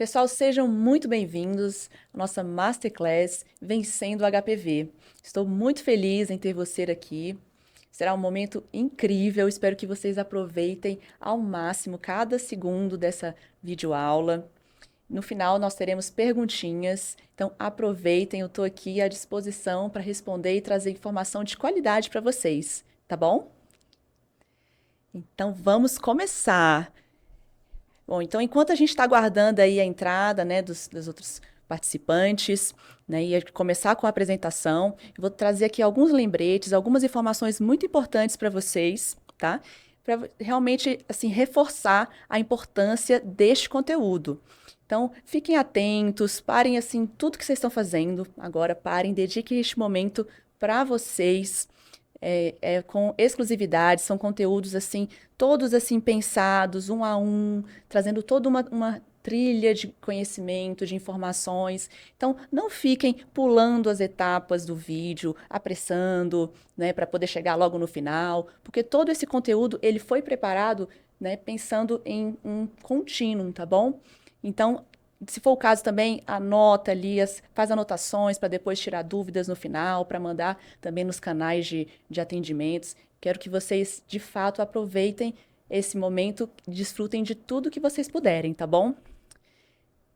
Pessoal, sejam muito bem-vindos à nossa Masterclass Vencendo o HPV. Estou muito feliz em ter você aqui. Será um momento incrível, espero que vocês aproveitem ao máximo cada segundo dessa videoaula. No final, nós teremos perguntinhas, então aproveitem, eu estou aqui à disposição para responder e trazer informação de qualidade para vocês, tá bom? Então vamos começar. Bom, então enquanto a gente está aguardando aí a entrada, né, dos outros participantes, né, e começar com a apresentação, eu vou trazer aqui alguns lembretes, algumas informações muito importantes para vocês, tá? Para realmente, assim, reforçar a importância deste conteúdo. Então, fiquem atentos, parem, assim, tudo que vocês estão fazendo agora, parem, dediquem este momento para vocês, com exclusividade, são conteúdos assim, todos assim pensados, um a um, trazendo toda uma trilha de conhecimento, de informações. Então, não fiquem pulando as etapas do vídeo, apressando, né, para poder chegar logo no final, porque todo esse conteúdo ele foi preparado, né, pensando em um contínuo, tá bom? Então, se for o caso também, anota ali, faz anotações para depois tirar dúvidas no final, para mandar também nos canais de atendimentos. Quero que vocês, de fato, aproveitem esse momento, desfrutem de tudo que vocês puderem, tá bom?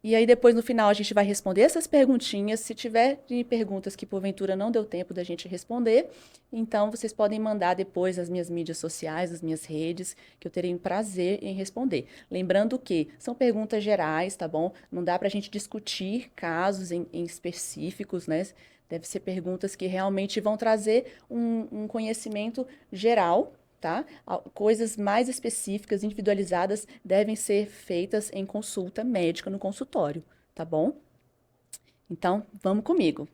E aí depois no final a gente vai responder essas perguntinhas. Se tiver de perguntas que porventura não deu tempo da gente responder, então vocês podem mandar depois nas minhas mídias sociais, nas minhas redes, que eu terei um prazer em responder. Lembrando que são perguntas gerais, tá bom? Não dá para a gente discutir casos em específicos, né? Deve ser perguntas que realmente vão trazer um conhecimento geral, tá? Coisas mais específicas, individualizadas, devem ser feitas em consulta médica no consultório, tá bom? Então, vamos comigo.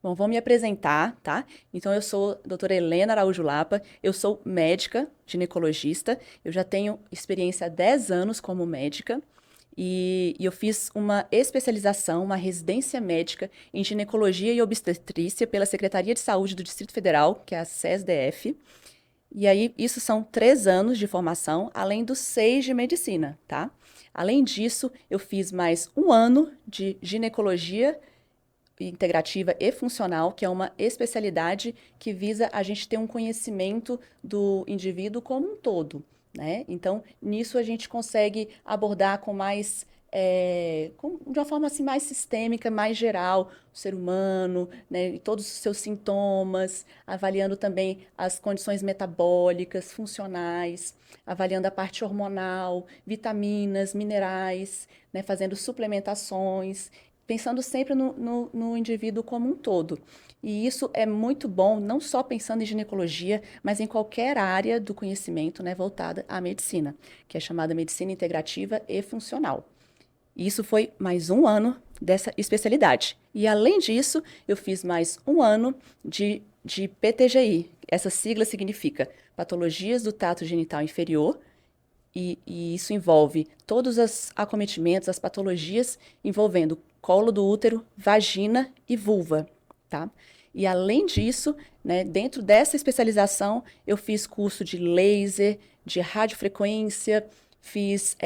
Bom, vou me apresentar, tá? Então, eu sou a doutora Helena Araújo Lapa, eu sou médica, ginecologista, eu já tenho experiência há 10 anos como médica, e eu fiz uma especialização, uma residência médica em ginecologia e obstetrícia pela Secretaria de Saúde do Distrito Federal, que é a SESDF. E aí, isso são 3 anos de formação, além dos 6 de medicina, tá? Além disso, eu fiz mais um ano de ginecologia integrativa e funcional, que é uma especialidade que visa a gente ter um conhecimento do indivíduo como um todo, né? Então, nisso a gente consegue abordar com mais, de uma forma assim mais sistêmica, mais geral, o ser humano, né? E todos os seus sintomas, avaliando também as condições metabólicas, funcionais, avaliando a parte hormonal, vitaminas, minerais, né? Fazendo suplementações, pensando sempre no indivíduo como um todo. E isso é muito bom, não só pensando em ginecologia, mas em qualquer área do conhecimento, né, voltada à medicina, que é chamada medicina integrativa e funcional. E isso foi mais um ano dessa especialidade. E além disso, eu fiz mais um ano de PTGI. Essa sigla significa Patologias do Trato Genital Inferior, e isso envolve todos os acometimentos, as patologias envolvendo colo do útero, vagina e vulva, tá? E além disso, né, dentro dessa especialização, eu fiz curso de laser, de radiofrequência, fiz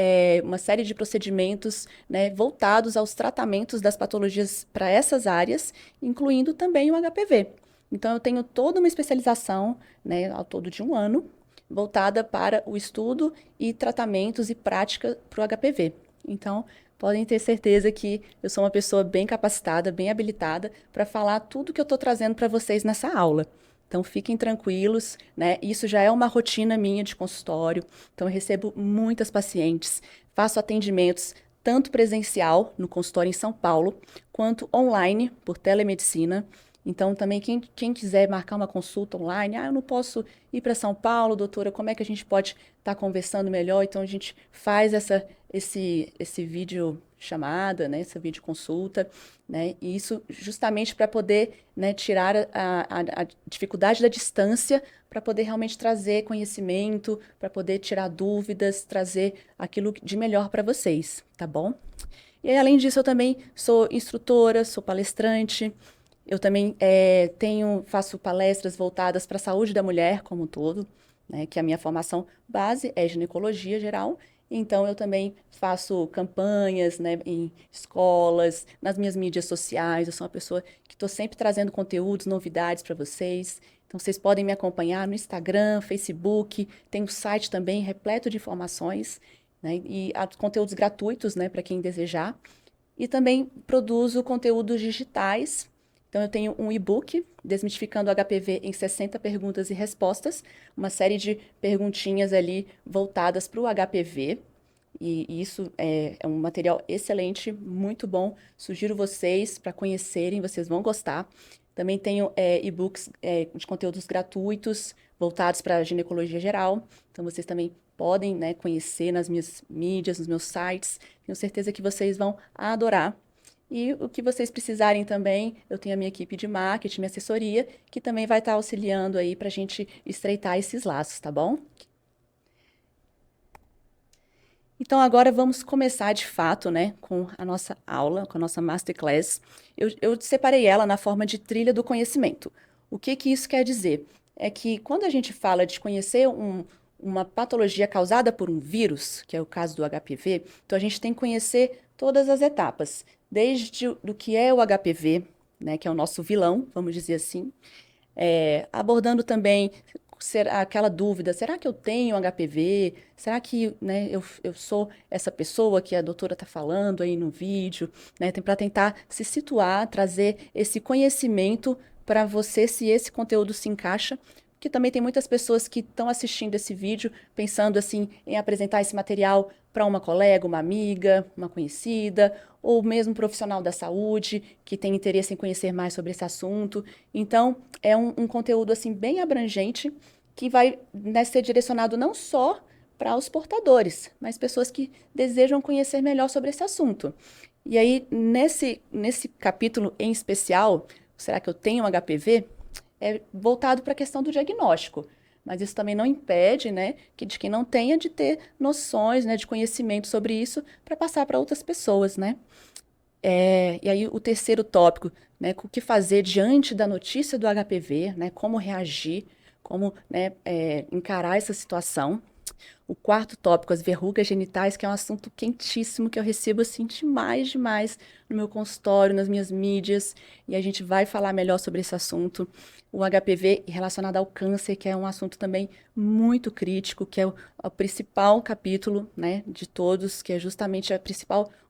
uma série de procedimentos, né, voltados aos tratamentos das patologias para essas áreas, incluindo também o HPV. Então, eu tenho toda uma especialização, né, ao todo de um ano, voltada para o estudo e tratamentos e prática para o HPV. Então, podem ter certeza que eu sou uma pessoa bem capacitada, bem habilitada para falar tudo que eu estou trazendo para vocês nessa aula. Então, fiquem tranquilos, né? Isso já é uma rotina minha de consultório. Então, eu recebo muitas pacientes, faço atendimentos tanto presencial no consultório em São Paulo, quanto online por telemedicina. Então, também, quem quiser marcar uma consulta online, eu não posso ir para São Paulo, doutora, como é que a gente pode estar conversando melhor? Então, a gente faz esse vídeo chamada, né, essa videoconsulta, né, e isso justamente para poder, né, tirar a dificuldade da distância, para poder realmente trazer conhecimento, para poder tirar dúvidas, trazer aquilo de melhor para vocês, tá bom? E aí, além disso, eu também sou instrutora, sou palestrante, eu também faço palestras voltadas para a saúde da mulher como um todo, né, que a minha formação base é ginecologia geral, Então, eu também faço campanhas, né, em escolas, nas minhas mídias sociais. Eu sou uma pessoa que estou sempre trazendo conteúdos, novidades para vocês. Então, vocês podem me acompanhar no Instagram, Facebook, tem um site também repleto de informações, né, e conteúdos gratuitos, né, para quem desejar. E também produzo conteúdos digitais. Então, eu tenho um e-book, Desmistificando o HPV em 60 perguntas e respostas, uma série de perguntinhas ali voltadas para o HPV. E isso é um material excelente, muito bom. Sugiro vocês para conhecerem, vocês vão gostar. Também tenho e-books de conteúdos gratuitos, voltados para a ginecologia geral. Então, vocês também podem, né, conhecer nas minhas mídias, nos meus sites. Tenho certeza que vocês vão adorar. E o que vocês precisarem também, eu tenho a minha equipe de marketing, minha assessoria, que também vai estar auxiliando aí para a gente estreitar esses laços, tá bom? Então, agora vamos começar de fato, né, com a nossa aula, com a nossa masterclass. Eu separei ela na forma de trilha do conhecimento. O que que isso quer dizer? É que quando a gente fala de conhecer uma patologia causada por um vírus, que é o caso do HPV, então a gente tem que conhecer todas as etapas, desde do que é o HPV, né, que é o nosso vilão, vamos dizer assim, abordando também aquela dúvida, será que eu tenho HPV? Será que, né, eu sou essa pessoa que a doutora está falando aí no vídeo? Né, para tentar se situar, trazer esse conhecimento para você, se esse conteúdo se encaixa. Porque também tem muitas pessoas que estão assistindo esse vídeo pensando assim em apresentar esse material para uma colega, uma amiga, uma conhecida, ou mesmo um profissional da saúde que tem interesse em conhecer mais sobre esse assunto. Então, é um conteúdo assim bem abrangente que vai, né, ser direcionado não só para os portadores, mas pessoas que desejam conhecer melhor sobre esse assunto. E aí, nesse capítulo em especial, será que eu tenho HPV? É voltado para a questão do diagnóstico. Mas isso também não impede, né, que de quem não tenha de ter noções, né, de conhecimento sobre isso para passar para outras pessoas, né? E aí o terceiro tópico, né, o que fazer diante da notícia do HPV, né, como reagir, como, né, encarar essa situação. O quarto tópico, as verrugas genitais, que é um assunto quentíssimo que eu recebo assim demais no meu consultório, nas minhas mídias, e a gente vai falar melhor sobre esse assunto. O HPV relacionado ao câncer, que é um assunto também muito crítico, que é o principal capítulo, né, de todos, que é justamente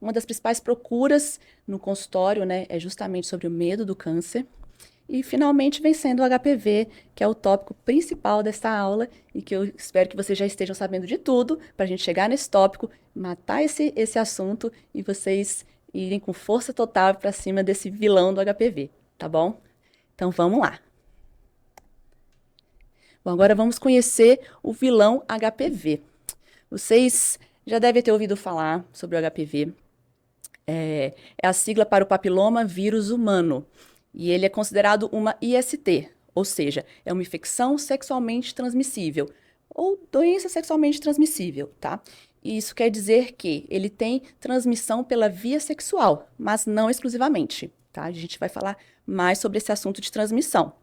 uma das principais procuras no consultório, né, é justamente sobre o medo do câncer. E finalmente vencendo o HPV, que é o tópico principal desta aula e que eu espero que vocês já estejam sabendo de tudo para a gente chegar nesse tópico, matar esse assunto e vocês irem com força total para cima desse vilão do HPV, tá bom? Então vamos lá. Bom, agora vamos conhecer o vilão HPV. Vocês já devem ter ouvido falar sobre o HPV. É a sigla para o papiloma vírus humano. E ele é considerado uma IST, ou seja, é uma infecção sexualmente transmissível, ou doença sexualmente transmissível, tá? E isso quer dizer que ele tem transmissão pela via sexual, mas não exclusivamente, tá? A gente vai falar mais sobre esse assunto de transmissão.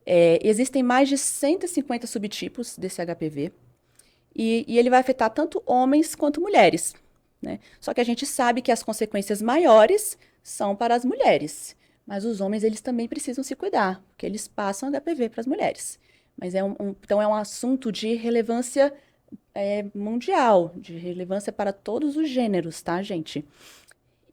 Existem mais de 150 subtipos desse HPV, e ele vai afetar tanto homens quanto mulheres, né? Só que a gente sabe que as consequências maiores são para as mulheres. Mas os homens, eles também precisam se cuidar, porque eles passam HPV para as mulheres. Mas então é um assunto de relevância mundial, de relevância para todos os gêneros, tá, gente?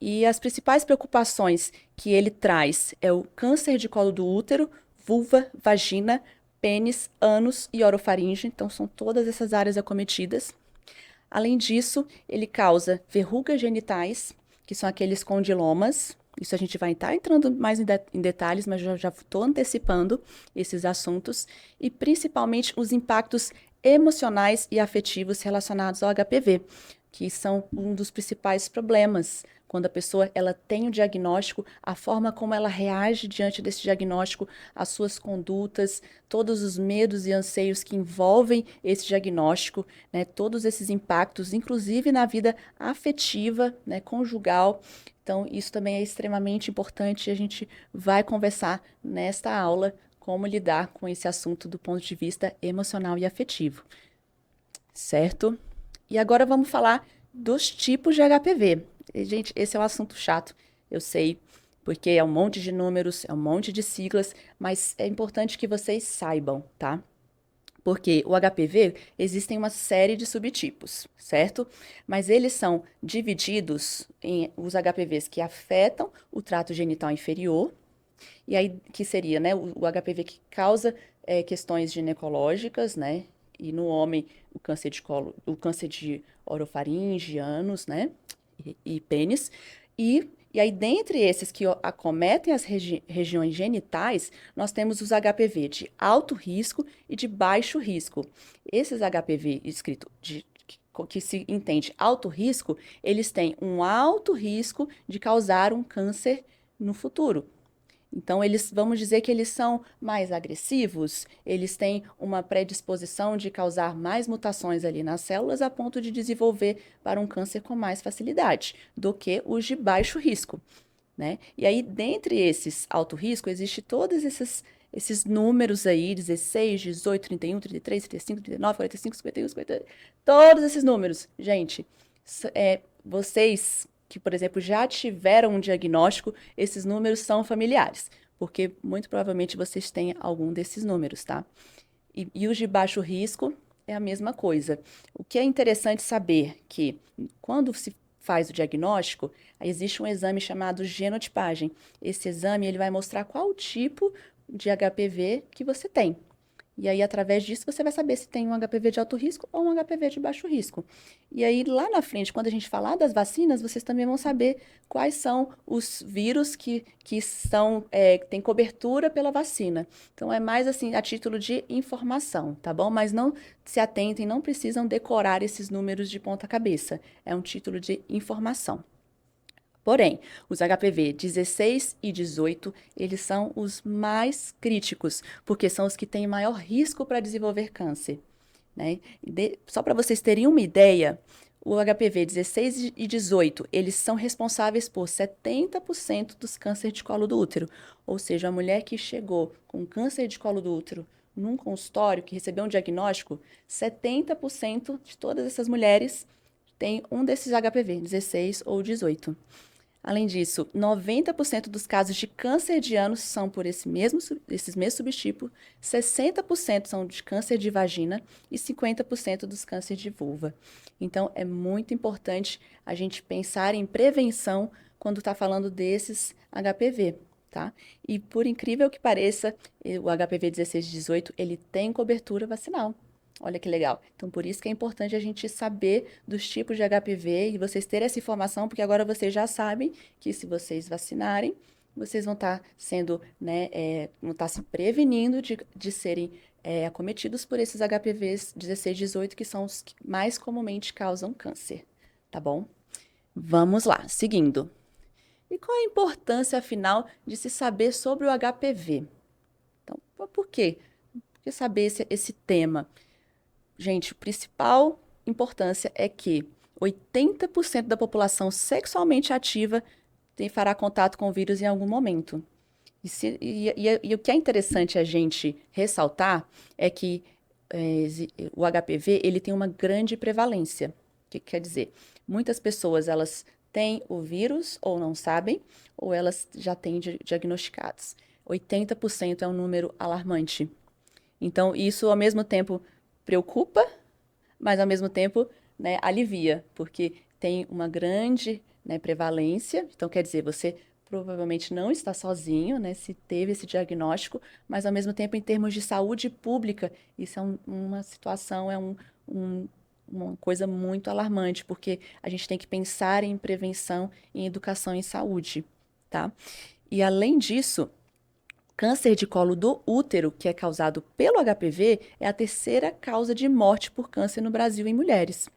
E as principais preocupações que ele traz é o câncer de colo do útero, vulva, vagina, pênis, ânus e orofaringe. Então, são todas essas áreas acometidas. Além disso, ele causa verrugas genitais, que são aqueles condilomas. Isso a gente vai estar entrando mais em detalhes, mas já estou antecipando esses assuntos. E principalmente os impactos emocionais e afetivos relacionados ao HPV, que são um dos principais problemas. Quando a pessoa ela tem o diagnóstico, a forma como ela reage diante desse diagnóstico, as suas condutas, todos os medos e anseios que envolvem esse diagnóstico, né, todos esses impactos, inclusive na vida afetiva, né, conjugal. Então, isso também é extremamente importante e a gente vai conversar nesta aula como lidar com esse assunto do ponto de vista emocional e afetivo, certo? E agora vamos falar dos tipos de HPV. E, gente, esse é um assunto chato, eu sei, porque é um monte de números, é um monte de siglas, mas é importante que vocês saibam, tá? Porque o HPV existem uma série de subtipos, certo? Mas eles são divididos em os HPVs que afetam o trato genital inferior, e aí que seria, né, o HPV que causa questões ginecológicas, né? E no homem o câncer de colo, o câncer de orofaringe, ânus, né? E pênis. E aí, dentre esses que acometem as regiões genitais, nós temos os HPV de alto risco e de baixo risco. Esses HPV escrito que se entende alto risco, eles têm um alto risco de causar um câncer no futuro. Então, vamos dizer que eles são mais agressivos, eles têm uma predisposição de causar mais mutações ali nas células a ponto de desenvolver para um câncer com mais facilidade do que os de baixo risco, né? E aí, dentre esses alto risco, existe todos esses números aí, 16, 18, 31, 33, 35, 39, 45, 51, 50, todos esses números. Gente, vocês que, por exemplo, já tiveram um diagnóstico, esses números são familiares, porque muito provavelmente vocês têm algum desses números, tá? E os de baixo risco é a mesma coisa. O que é interessante saber que quando se faz o diagnóstico, existe um exame chamado genotipagem. Esse exame ele vai mostrar qual tipo de HPV que você tem. E aí, através disso, você vai saber se tem um HPV de alto risco ou um HPV de baixo risco. E aí, lá na frente, quando a gente falar das vacinas, vocês também vão saber quais são os vírus que têm cobertura pela vacina. Então, é mais assim, a título de informação, tá bom? Mas não se atentem, não precisam decorar esses números de ponta cabeça. É um título de informação. Porém, os HPV 16 e 18, eles são os mais críticos, porque são os que têm maior risco para desenvolver câncer, né? Só para vocês terem uma ideia, o HPV 16 e 18, eles são responsáveis por 70% dos cânceres de colo do útero. Ou seja, a mulher que chegou com câncer de colo do útero num consultório, que recebeu um diagnóstico, 70% de todas essas mulheres têm um desses HPV, 16 ou 18. Além disso, 90% dos casos de câncer de ânus são por esses mesmos subtipos, 60% são de câncer de vagina e 50% dos cânceres de vulva. Então, é muito importante a gente pensar em prevenção quando está falando desses HPV, tá? E por incrível que pareça, o HPV 16 e 18, ele tem cobertura vacinal. Olha que legal. Então, por isso que é importante a gente saber dos tipos de HPV e vocês terem essa informação, porque agora vocês já sabem que se vocês vacinarem, vocês vão estar sendo, né, vão estar se prevenindo de serem acometidos por esses HPVs 16 e 18, que são os que mais comumente causam câncer, tá bom? Vamos lá, seguindo. E qual a importância, afinal, de se saber sobre o HPV? Então, por quê? Por que saber esse tema? Gente, a principal importância é que 80% da população sexualmente ativa fará contato com o vírus em algum momento. E o que é interessante a gente ressaltar é que o HPV ele tem uma grande prevalência. O que quer dizer? Muitas pessoas elas têm o vírus ou não sabem, ou elas já têm diagnosticados. 80% é um número alarmante. Então, isso ao mesmo tempo preocupa, mas ao mesmo tempo, né, alivia, porque tem uma grande, né, prevalência. Então, quer dizer, você provavelmente não está sozinho, né, se teve esse diagnóstico, mas ao mesmo tempo, em termos de saúde pública, isso é uma situação, uma coisa muito alarmante, porque a gente tem que pensar em prevenção, em educação em saúde, tá? E além disso, câncer de colo do útero, que é causado pelo HPV, é a terceira causa de morte por câncer no Brasil em mulheres.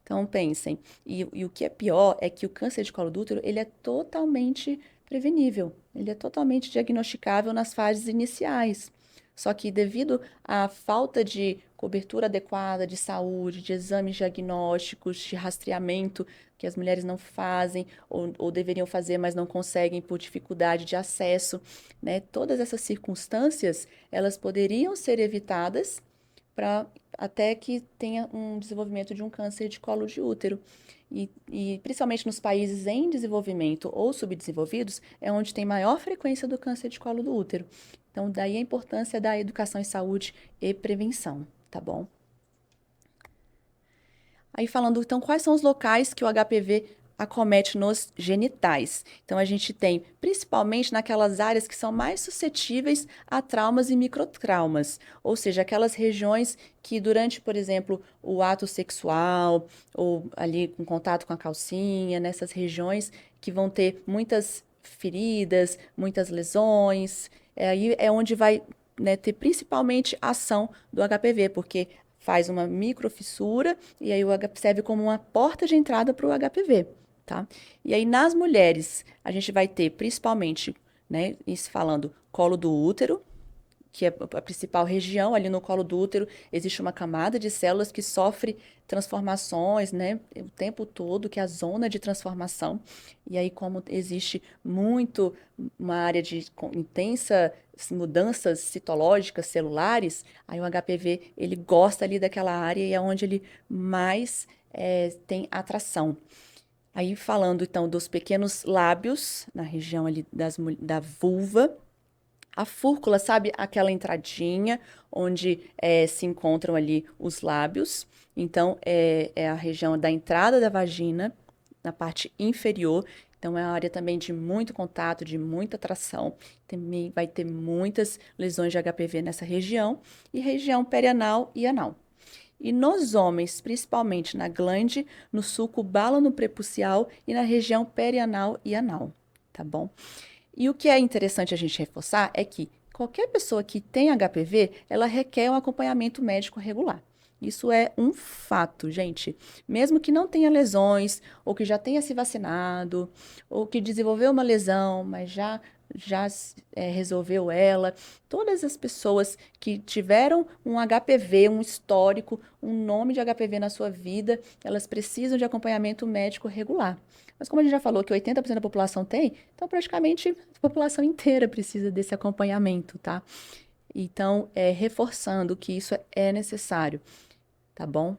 Então, pensem. E o que é pior é que o câncer de colo do útero, ele é totalmente prevenível. Ele é totalmente diagnosticável nas fases iniciais. Só que devido à falta de cobertura adequada de saúde, de exames diagnósticos, de rastreamento, que as mulheres não fazem ou deveriam fazer, mas não conseguem por dificuldade de acesso, né? Todas essas circunstâncias, elas poderiam ser evitadas para até que tenha um desenvolvimento de um câncer de colo de útero. E principalmente nos países em desenvolvimento ou subdesenvolvidos, é onde tem maior frequência do câncer de colo do útero. Então, daí a importância da educação em saúde e prevenção, tá bom? Aí falando, então, quais são os locais que o HPV acomete nos genitais? Então, a gente tem, principalmente naquelas áreas que são mais suscetíveis a traumas e microtraumas, ou seja, aquelas regiões que durante, por exemplo, o ato sexual, ou ali com contato com a calcinha, nessas regiões que vão ter muitas feridas, muitas lesões, aí é onde vai, né, ter principalmente ação do HPV, porque faz uma microfissura e aí serve como uma porta de entrada para o HPV, tá? E aí nas mulheres, a gente vai ter principalmente, né, isso falando colo do útero, que é a principal região, ali no colo do útero, existe uma camada de células que sofre transformações, né, o tempo todo, que é a zona de transformação. E aí, como existe muito uma área de intensa mudanças citológicas, celulares, aí o HPV, ele gosta ali daquela área e é onde ele mais tem atração. Aí, falando então dos pequenos lábios, na região ali da vulva, a fúrcula, sabe aquela entradinha onde se encontram ali os lábios? Então, é a região da entrada da vagina, na parte inferior. Então, é uma área também de muito contato, de muita atração. Também vai ter muitas lesões de HPV nessa região. E região perianal e anal. E nos homens, principalmente na glande, no sulco bálano prepucial e na região perianal e anal, tá bom? E o que é interessante a gente reforçar é que qualquer pessoa que tem HPV, ela requer um acompanhamento médico regular. Isso é um fato, gente. Mesmo que não tenha lesões, ou que já tenha se vacinado, ou que desenvolveu uma lesão, mas já resolveu ela, todas as pessoas que tiveram um HPV, um histórico, um nome de HPV na sua vida, elas precisam de acompanhamento médico regular. Mas como a gente já falou que 80% da população tem, então praticamente a população inteira precisa desse acompanhamento, tá? Então, reforçando que isso é necessário, tá bom?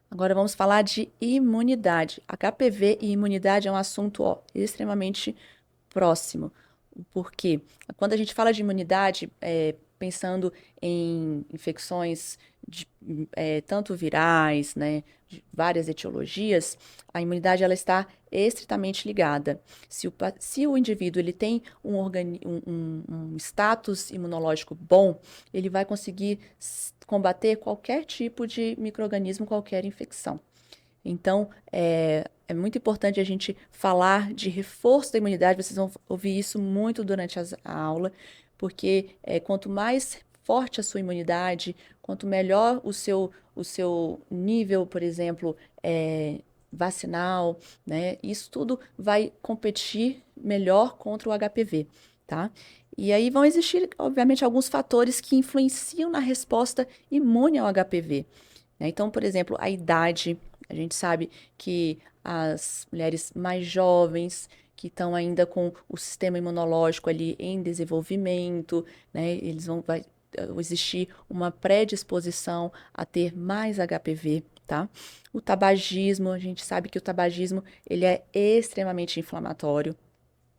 Agora vamos falar de imunidade. HPV e imunidade é um assunto, ó, extremamente próximo. Por quê? Quando a gente fala de imunidade, pensando em infecções tanto virais, né, de várias etiologias, a imunidade ela está estritamente ligada. Se o indivíduo ele tem um status imunológico bom, ele vai conseguir combater qualquer tipo de micro-organismo, qualquer infecção. Então, é muito importante a gente falar de reforço da imunidade. Vocês vão ouvir isso muito durante a aula, porque quanto mais forte a sua imunidade, quanto melhor o seu nível, por exemplo, vacinal, né? Isso tudo vai competir melhor contra o HPV, tá? E aí vão existir, obviamente, alguns fatores que influenciam na resposta imune ao HPV, né? Então, por exemplo, a idade. A gente sabe que as mulheres mais jovens, que estão ainda com o sistema imunológico ali em desenvolvimento, né? Vai existir uma predisposição a ter mais HPV, tá? O tabagismo, a gente sabe que o tabagismo, ele é extremamente inflamatório.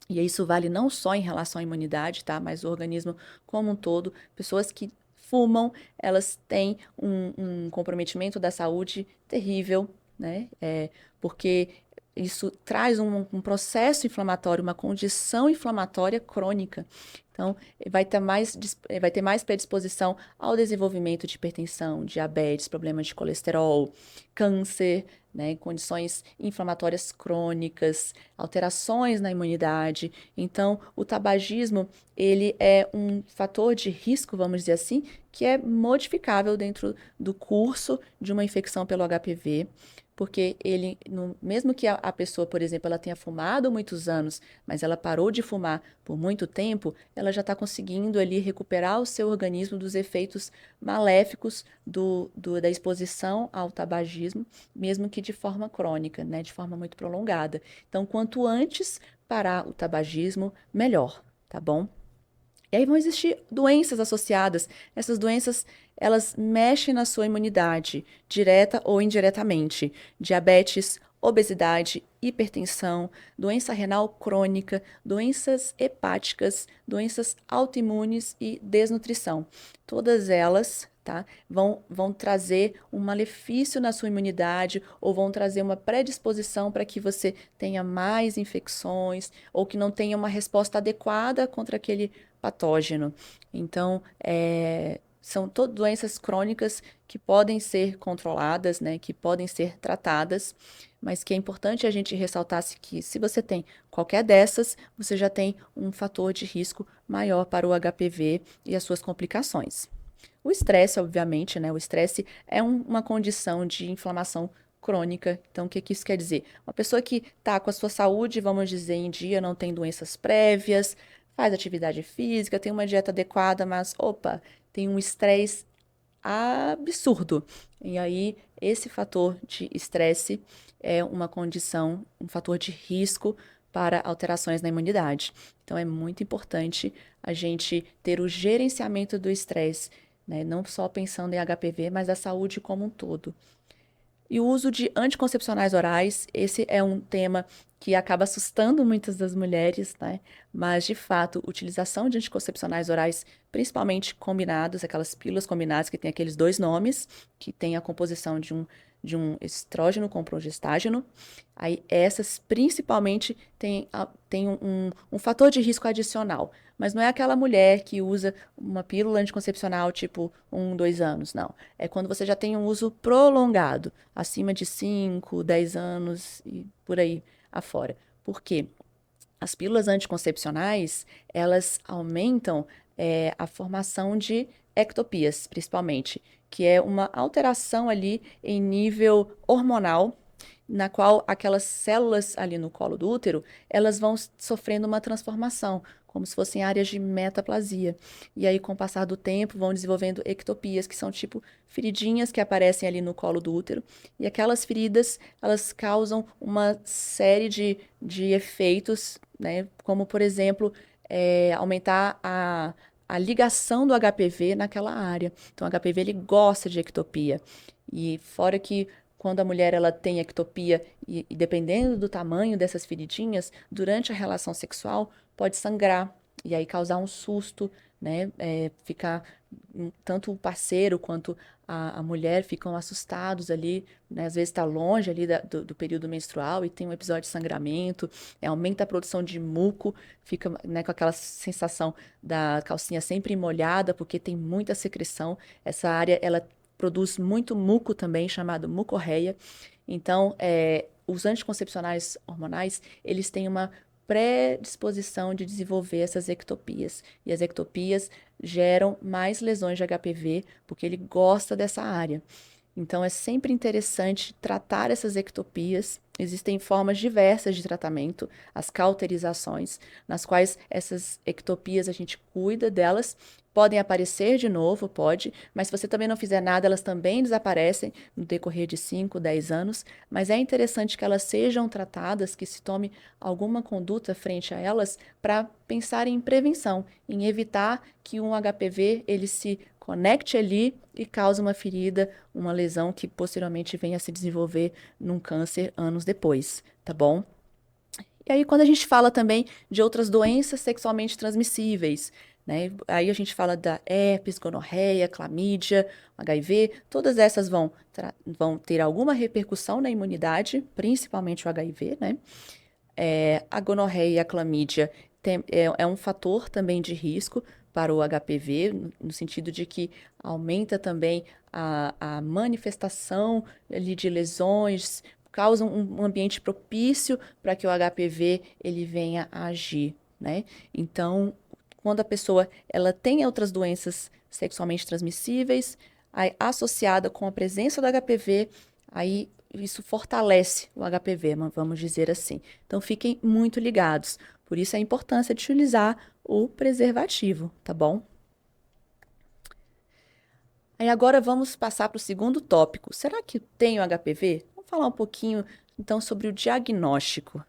E isso vale não só em relação à imunidade, tá? Mas o organismo como um todo. Pessoas que fumam, elas têm um comprometimento da saúde terrível, né? Porque isso traz um processo inflamatório, uma condição inflamatória crônica. Então, vai ter mais predisposição ao desenvolvimento de hipertensão, diabetes, problemas de colesterol, câncer, né, condições inflamatórias crônicas, alterações na imunidade. Então, o tabagismo, ele é um fator de risco, vamos dizer assim, que é modificável dentro do curso de uma infecção pelo HPV, porque ele, mesmo que a pessoa, por exemplo, ela tenha fumado muitos anos, mas ela parou de fumar por muito tempo, ela já está conseguindo ali recuperar o seu organismo dos efeitos maléficos da exposição ao tabagismo, mesmo que de forma crônica, né, de forma muito prolongada. Então, quanto antes parar o tabagismo, melhor, tá bom? E aí vão existir doenças associadas. Essas doenças, elas mexem na sua imunidade, direta ou indiretamente. Diabetes, obesidade, hipertensão, doença renal crônica, doenças hepáticas, doenças autoimunes e desnutrição. Todas elas, tá, vão trazer um malefício na sua imunidade ou vão trazer uma predisposição para que você tenha mais infecções ou que não tenha uma resposta adequada contra aquele patógeno. Então, são todas doenças crônicas que podem ser controladas, né, que podem ser tratadas, mas que é importante a gente ressaltar que se você tem qualquer dessas, você já tem um fator de risco maior para o HPV e as suas complicações. O estresse, obviamente, né, o estresse é uma condição de inflamação crônica. Então, o que isso quer dizer? Uma pessoa que está com a sua saúde, vamos dizer, em dia, não tem doenças prévias, faz atividade física, tem uma dieta adequada, mas, opa, tem um estresse absurdo. E aí, esse fator de estresse é uma condição, um fator de risco para alterações na imunidade. Então, é muito importante a gente ter o gerenciamento do estresse, né? Não só pensando em HPV, mas a saúde como um todo. E o uso de anticoncepcionais orais, esse é um tema que acaba assustando muitas das mulheres, né? Mas, de fato, utilização de anticoncepcionais orais, principalmente combinados, aquelas pílulas combinadas que tem aqueles dois nomes, que tem a composição de um estrógeno com progestágeno. Aí, essas principalmente têm um fator de risco adicional. Mas não é aquela mulher que usa uma pílula anticoncepcional tipo 2 anos, não. É quando você já tem um uso prolongado, acima de 5, 10 anos e por aí afora. Por quê? As pílulas anticoncepcionais, elas aumentam a formação de ectopias, principalmente, que é uma alteração ali em nível hormonal, na qual aquelas células ali no colo do útero, elas vão sofrendo uma transformação, como se fossem áreas de metaplasia. E aí, com o passar do tempo, vão desenvolvendo ectopias, que são tipo feridinhas que aparecem ali no colo do útero. E aquelas feridas, elas causam uma série de efeitos, né? Como, por exemplo, aumentar a ligação do HPV naquela área. Então, o HPV, ele gosta de ectopia. E fora que quando a mulher ela tem ectopia e dependendo do tamanho dessas feridinhas, durante a relação sexual pode sangrar e aí causar um susto, né? Ficar tanto o parceiro quanto a mulher ficam assustados ali, né? Às vezes está longe ali do período menstrual e tem um episódio de sangramento, aumenta a produção de muco, fica, né, com aquela sensação da calcinha sempre molhada porque tem muita secreção. Essa área ela produz muito muco também, chamado mucorreia. Então, os anticoncepcionais hormonais, eles têm uma predisposição de desenvolver essas ectopias. E as ectopias geram mais lesões de HPV, porque ele gosta dessa área. Então, é sempre interessante tratar essas ectopias. Existem formas diversas de tratamento, as cauterizações, nas quais essas ectopias a gente cuida delas. Podem aparecer de novo, pode, mas se você também não fizer nada, elas também desaparecem no decorrer de 5, 10 anos. Mas é interessante que elas sejam tratadas, que se tome alguma conduta frente a elas para pensar em prevenção, em evitar que um HPV ele se conecte ali e cause uma ferida, uma lesão que posteriormente venha a se desenvolver num câncer anos depois, tá bom? E aí, quando a gente fala também de outras doenças sexualmente transmissíveis, né? Aí a gente fala da herpes, gonorreia, clamídia, HIV, todas essas vão ter alguma repercussão na imunidade, principalmente o HIV, né? A gonorreia e a clamídia é um fator também de risco para o HPV, no sentido de que aumenta também a manifestação ali de lesões, causa um ambiente propício para que o HPV ele venha a agir, né? Então, quando a pessoa ela tem outras doenças sexualmente transmissíveis, aí, associada com a presença do HPV, aí isso fortalece o HPV, vamos dizer assim. Então, fiquem muito ligados. Por isso a importância de utilizar o preservativo, tá bom? Aí agora vamos passar para o segundo tópico. Será que eu tenho HPV? Vamos falar um pouquinho então sobre o diagnóstico.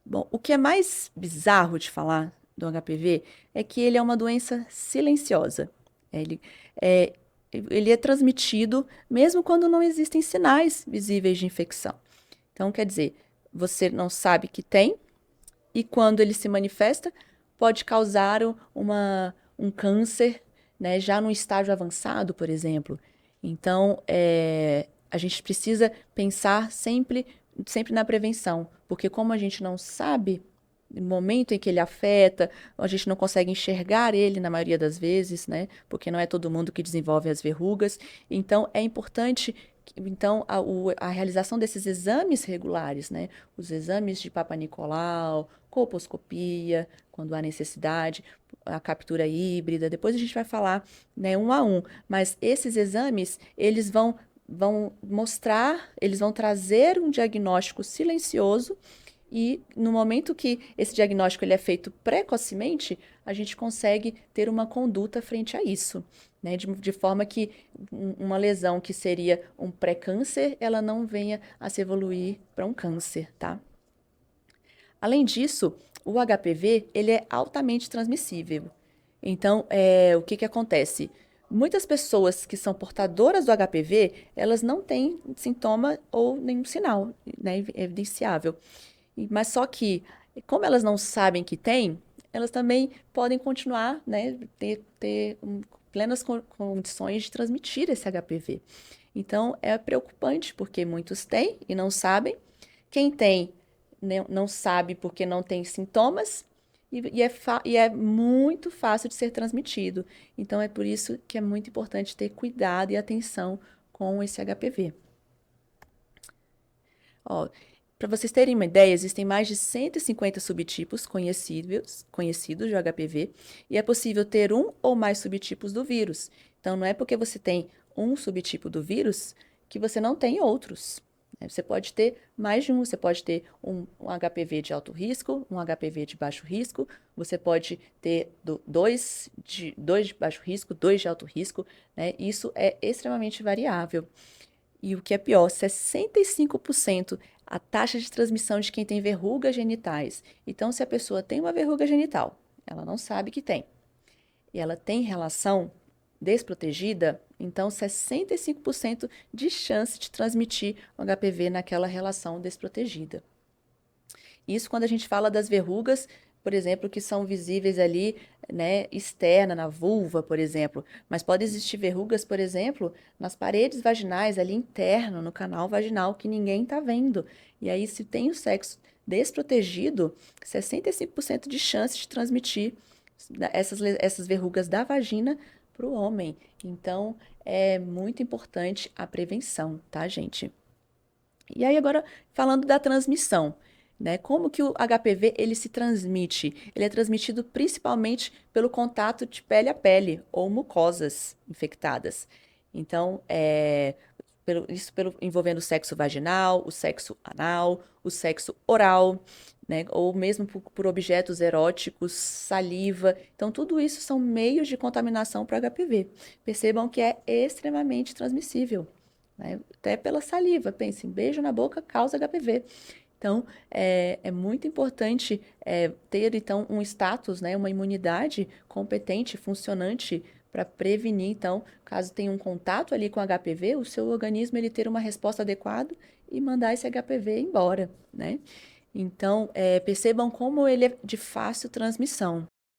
Bom, o que é mais bizarro de falar do HPV é que ele é uma doença silenciosa. Ele é, ele é transmitido mesmo quando não existem sinais visíveis de infecção. Então, quer dizer, você não sabe que tem, e quando ele se manifesta, pode causar um câncer, né, já num estágio avançado, por exemplo. Então, a gente precisa pensar sempre na prevenção, porque como a gente não sabe no momento em que ele afeta, a gente não consegue enxergar ele na maioria das vezes, né? Porque não é todo mundo que desenvolve as verrugas. Então, é importante então a realização desses exames regulares, né? Os exames de Papa Nicolau, colposcopia, quando há necessidade, a captura híbrida. Depois a gente vai falar, né, um a um. Mas esses exames, eles vão mostrar, eles vão trazer um diagnóstico silencioso e no momento que esse diagnóstico ele é feito precocemente, a gente consegue ter uma conduta frente a isso, né? De forma que uma lesão que seria um pré-câncer, ela não venha a se evoluir para um câncer, tá? Além disso, o HPV ele é altamente transmissível. Então, o que que acontece? Muitas pessoas que são portadoras do HPV, elas não têm sintoma ou nenhum sinal, né, evidenciável. Mas só que, como elas não sabem que tem, elas também podem continuar, né, ter plenas condições de transmitir esse HPV. Então, é preocupante, porque muitos têm e não sabem. Quem tem, né, não sabe porque não tem sintomas e é muito fácil de ser transmitido. Então, é por isso que é muito importante ter cuidado e atenção com esse HPV. Ó, para vocês terem uma ideia, existem mais de 150 subtipos conhecidos de HPV e é possível ter um ou mais subtipos do vírus. Então, não é porque você tem um subtipo do vírus que você não tem outros, né? Você pode ter mais de um, você pode ter um HPV de alto risco, um HPV de baixo risco, você pode ter dois de baixo risco, dois de alto risco, né? Isso é extremamente variável. E o que é pior, 65% a taxa de transmissão de quem tem verrugas genitais. Então, se a pessoa tem uma verruga genital, ela não sabe que tem, e ela tem relação desprotegida, então 65% de chance de transmitir o HPV naquela relação desprotegida. Isso quando a gente fala das verrugas, por exemplo, que são visíveis ali, né, externa, na vulva, por exemplo. Mas pode existir verrugas, por exemplo, nas paredes vaginais, ali interno, no canal vaginal, que ninguém está vendo. E aí, se tem o sexo desprotegido, 65% de chance de transmitir essas verrugas da vagina para o homem. Então, é muito importante a prevenção, tá, gente? E aí agora falando da transmissão, né? Como que o HPV ele se transmite? Ele é transmitido principalmente pelo contato de pele a pele ou mucosas infectadas. Então, envolvendo o sexo vaginal, o sexo anal, o sexo oral, né? Ou mesmo por objetos eróticos, saliva. Então, tudo isso são meios de contaminação para HPV. Percebam que é extremamente transmissível, né? Até pela saliva, pensem, beijo na boca causa HPV. Então, é muito importante ter, então, um status, né, uma imunidade competente, funcionante, para prevenir, então, caso tenha um contato ali com HPV, o seu organismo ele ter uma resposta adequada e mandar esse HPV embora, né? Então, percebam como ele é de fácil transmissão.